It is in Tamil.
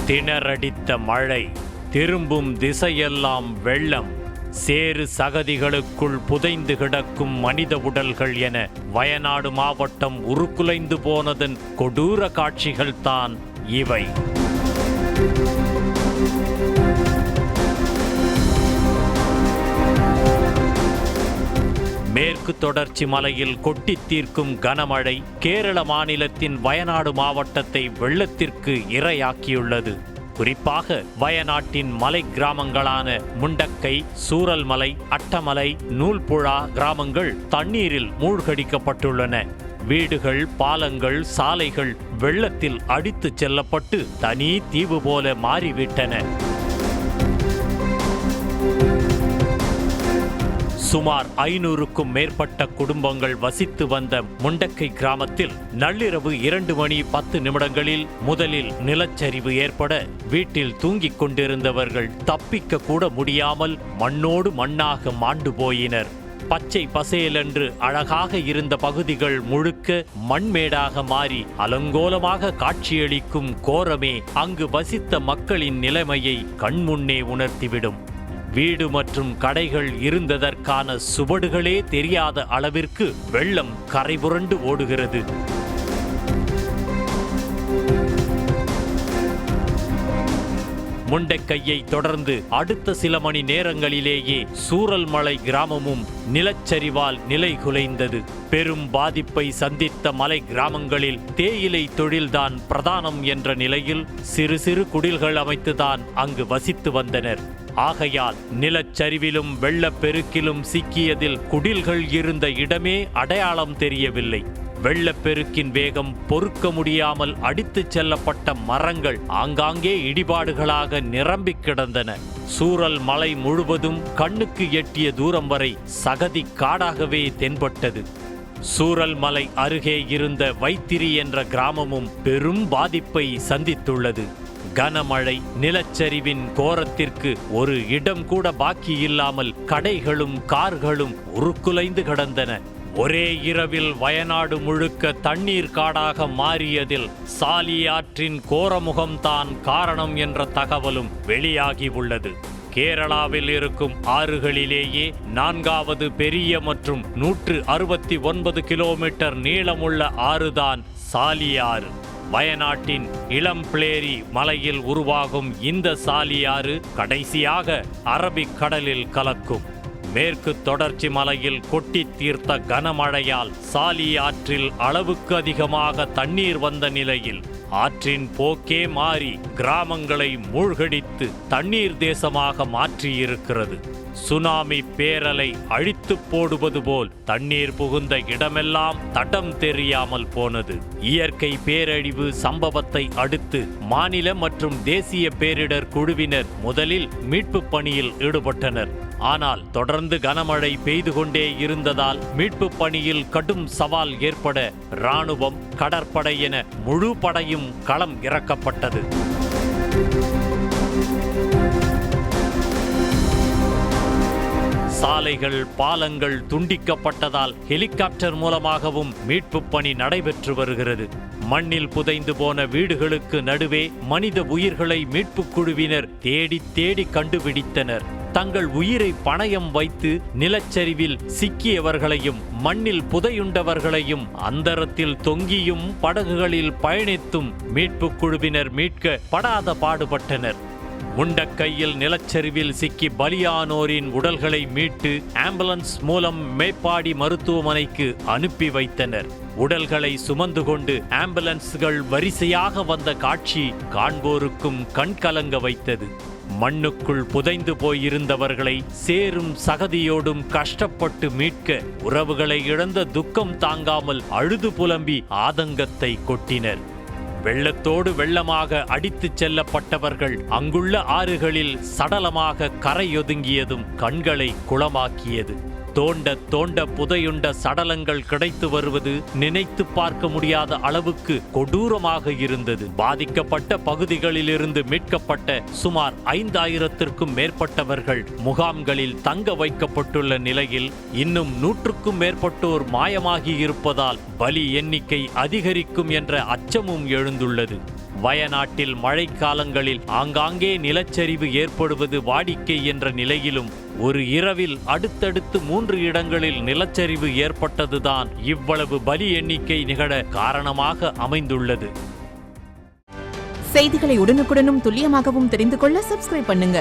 திணறடித்த மழை, திரும்பும் திசையெல்லாம் வெள்ளம், சேறு சகதிகளுக்குள் புதைந்து கிடக்கும் மனித உடல்கள் என வயநாடு மாவட்டம் உருக்குலைந்து போனதன் கொடூர காட்சிகள்தான் இவை. மேற்கு தொடர்ச்சி மலையில் கொட்டி தீர்க்கும் கனமழை கேரள மாநிலத்தின் வயநாடு மாவட்டத்தை வெள்ளத்திற்கு இரையாக்கியுள்ளது. குறிப்பாக வயநாட்டின் மலை கிராமங்களான முண்டக்கை, சூரல்மலை, அட்டமலை, நூல்புழா கிராமங்கள் தண்ணீரில் மூழ்கடிக்கப்பட்டுள்ளன. வீடுகள், பாலங்கள், சாலைகள் வெள்ளத்தில் அடித்துச் செல்லப்பட்டு தனி தீவு போல மாறிவிட்டன. சுமார் 500க்கும் மேற்பட்ட குடும்பங்கள் வசித்து வந்த முண்டக்கை கிராமத்தில் நள்ளிரவு 2:10 முதலில் நிலச்சரிவு ஏற்பட வீட்டில் தூங்கிக் கொண்டிருந்தவர்கள் தப்பிக்க கூட முடியாமல் மண்ணோடு மண்ணாக மாண்டு போயினர். பச்சை பசேலென்று அழகாக இருந்த பகுதிகள் முழுக்க மண்மேடாக மாறி அலங்கோலமாக காட்சியளிக்கும் கோரமே அங்கு வசித்த மக்களின் நிலைமையை கண்முன்னே உணர்த்திவிடும். வீடு மற்றும் கடைகள் இருந்ததற்கான சுவடுகளே தெரியாத அளவிற்கு வெள்ளம் கரைபுரண்டு ஓடுகிறது. முண்டக்கையை தொடர்ந்து அடுத்த சில மணி நேரங்களிலேயே சூரல்மலை கிராமமும் நிலச்சரிவால் நிலை குலைந்தது. பெரும் பாதிப்பை சந்தித்த மலை கிராமங்களில் தேயிலை தொழில்தான் பிரதானம் என்ற நிலையில் சிறு சிறு குடில்கள் அமைத்துதான் அங்கு வசித்து வந்தனர். ஆகையால் நிலச்சரிவிலும் வெள்ளப்பெருக்கிலும் சிக்கியதில் குடில்கள் இருந்த இடமே அடையாளம் தெரியவில்லை. வெள்ளப்பெருக்கின் வேகம் பொறுக்க முடியாமல் அடித்துச் செல்லப்பட்ட மரங்கள் ஆங்காங்கே இடிபாடுகளாக நிரம்பிக் கிடந்தன. சூரல் மலை முழுவதும் கண்ணுக்கு எட்டிய தூரம் வரை சகதி காடாகவே தென்பட்டது. சூரல் மலை அருகே இருந்த வைத்திரி என்ற கிராமமும் பெரும் பாதிப்பை சந்தித்துள்ளது. கனமழை, நிலச்சரிவின் கோரத்திற்கு ஒரு இடம் கூட பாக்கி இல்லாமல் கடைகளும் கார்களும் உருக்குலைந்து கிடந்தன. ஒரே இரவில் வயநாடு முழுக்க தண்ணீர் காடாக மாறியதில் சாலி ஆற்றின் கோரமுகம்தான் காரணம் என்ற தகவலும் வெளியாகி உள்ளது. கேரளாவில் இருக்கும் ஆறுகளிலேயே 4வது பெரிய மற்றும் 169 கிலோமீட்டர் நீளமுள்ள ஆறுதான் சாலி ஆறு. வயநாட்டின் இளம்பிளேரி மலையில் உருவாகும் இந்த சாலி ஆறு கடைசியாக அரபிக் கடலில் கலக்கும். மேற்கு தொடர்ச்சி மலையில் கொட்டி தீர்த்த கனமழையால் சாலி ஆற்றில் அளவுக்கு அதிகமாக தண்ணீர் வந்த நிலையில் ஆற்றின் போக்கே மாறி கிராமங்களை மூழ்கடித்து தண்ணீர் தேசமாக மாற்றியிருக்கிறது. சுனாமி பேரலை அழித்து போடுவது போல் தண்ணீர் புகுந்த இடமெல்லாம் தடம் தெரியாமல் போனது. இயற்கை பேரழிவு சம்பவத்தை அடுத்து மாநில மற்றும் தேசிய பேரிடர் குழுவினர் முதலில் மீட்பு பணியில் ஈடுபட்டனர். ஆனால் தொடர்ந்து கனமழை பெய்து கொண்டே இருந்ததால் மீட்பு பணியில் கடும் சவால் ஏற்பட இராணுவம், கடற்படை என முழு படையும் களம் இறக்கப்பட்டது. சாலைகள், பாலங்கள் துண்டிக்கப்பட்டதால் ஹெலிகாப்டர் மூலமாகவும் மீட்பு பணி நடைபெற்று வருகிறது. மண்ணில் புதைந்து போன வீடுகளுக்கு நடுவே மனித உயிர்களை மீட்புக் குழுவினர் தேடி தேடி கண்டுபிடித்தனர். தங்கள் உயிரை பணயம் வைத்து நிலச்சரிவில் சிக்கியவர்களையும் மண்ணில் புதையுண்டவர்களையும் அந்தரத்தில் தொங்கியும் படகுகளில் பயணித்தும் மீட்புக் குழுவினர் மீட்க படாத பாடுபட்டனர். முண்டக்கையில் நிலச்சரிவில் சிக்கி பலியானோரின் உடல்களை மீட்டு ஆம்புலன்ஸ் மூலம் மேப்பாடி மருத்துவமனைக்கு அனுப்பி வைத்தனர். உடல்களை சுமந்து கொண்டு ஆம்புலன்ஸ்கள் வரிசையாக வந்த காட்சி காண்போருக்கும் கண்கலங்க வைத்தது. மண்ணுக்குள் புதைந்து போயிருந்தவர்களை சேரும் சகதியோடும் கஷ்டப்பட்டு மீட்க உறவுகளை இழந்த துக்கம் தாங்காமல் அழுது புலம்பி ஆதங்கத்தை கொட்டினர். வெள்ளத்தோடு வெள்ளமாக அடித்துச் செல்லப்பட்டவர்கள் அங்குள்ள ஆறுகளில் சடலமாக கரையொதுங்கியதும் கண்களை குளமாக்கியது. தோண்ட தோண்ட புதையுண்ட சடலங்கள் கிடைத்து வருவது நினைத்து பார்க்க முடியாத அளவுக்கு கொடூரமாக இருந்தது. பாதிக்கப்பட்ட பகுதிகளிலிருந்து மீட்கப்பட்ட சுமார் 5000த்திற்கும் மேற்பட்டவர்கள் முகாம்களில் தங்க வைக்கப்பட்டுள்ள நிலையில் இன்னும் 100க்கும் மேற்பட்டோர் மாயமாகி இருப்பதால் பலி எண்ணிக்கை அதிகரிக்கும் என்ற அச்சமும் எழுந்துள்ளது. வயநாட்டில் மழைக்காலங்களில் ஆங்காங்கே நிலச்சரிவு ஏற்படுவது வாடிக்கை என்ற நிலையிலும் ஒரு இரவில் அடுத்தடுத்து 3 இடங்களில் நிலச்சரிவு ஏற்பட்டதுதான் இவ்வளவு பலி எண்ணிக்கை நிகழ காரணமாக அமைந்துள்ளது. செய்திகளை உடனுக்குடனும் துல்லியமாகவும் தெரிந்து கொள்ள சப்ஸ்கிரைப் பண்ணுங்க.